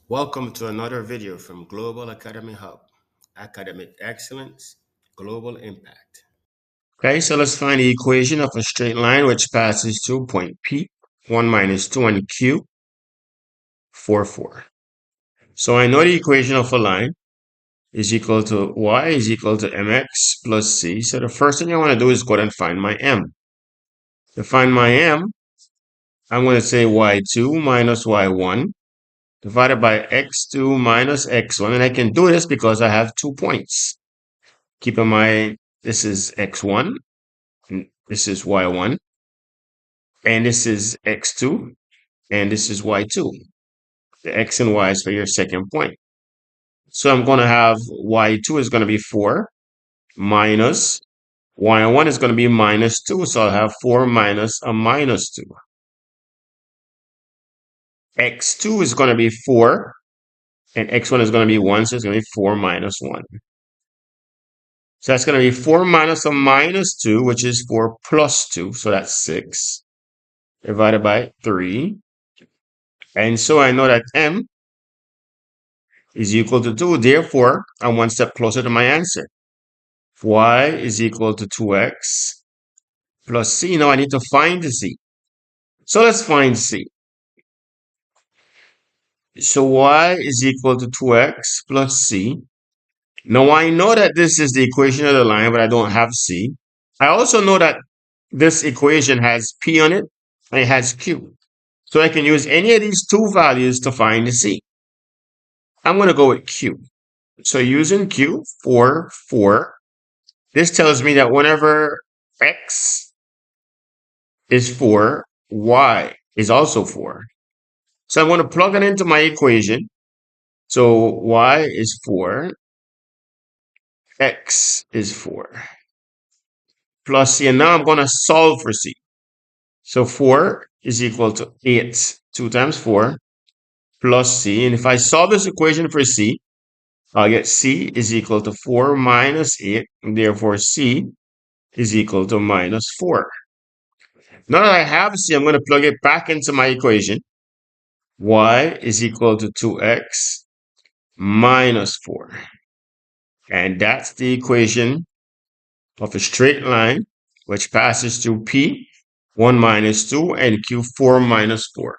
Welcome to another video from Global Academy Hub. Academic excellence, global impact. Okay, so let's find the equation of a straight line which passes through point P, 1 minus 2, and Q, 4, 4. So I know the equation of a line is equal to y is equal to mx plus c. So the first thing I want to do is go ahead and find my m. To find my m, I'm going to say y2 minus y1 divided by x2 minus x1. And I can do this because I have 2 points. Keep in mind, this is x1, and this is y1, and this is x2, and this is y2. The x and y is for your second point. So I'm going to have y2 is going to be 4 minus y1 is going to be minus 2. So I'll have 4 minus a minus 2. x2 is going to be 4, and x1 is going to be 1. So it's going to be 4 minus 1. So that's going to be 4 minus a minus 2, which is 4 plus 2. So that's 6 divided by 3. And so I know that m is equal to 2. Therefore, I'm one step closer to my answer. Y is equal to 2x plus c. Now I need to find the c. So let's find c. So y is equal to 2x plus c. Now I know that this is the equation of the line, but I don't have c. I also know that this equation has p on it, and it has q. So I can use any of these two values to find the c. I'm going to go with q. So using q, 4, 4. This tells me that whenever x is 4, y is also 4. So I'm going to plug it into my equation. So y is 4, x is 4, plus c. And now I'm going to solve for c. So 4 is equal to 8. 2 times 4 plus c. And if I solve this equation for c, I'll get c is equal to 4 minus 8. And therefore, c is equal to minus 4. Now that I have c, I'm going to plug it back into my equation. Y is equal to 2x minus 4. And that's the equation of a straight line which passes through P, 1 minus 2, and Q, 4 minus 4.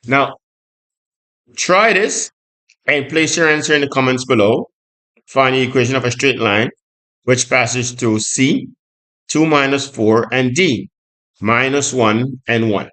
Now, try this and place your answer in the comments below. Find the equation of a straight line which passes through C, 2 minus 4, and D, minus 1 and 1.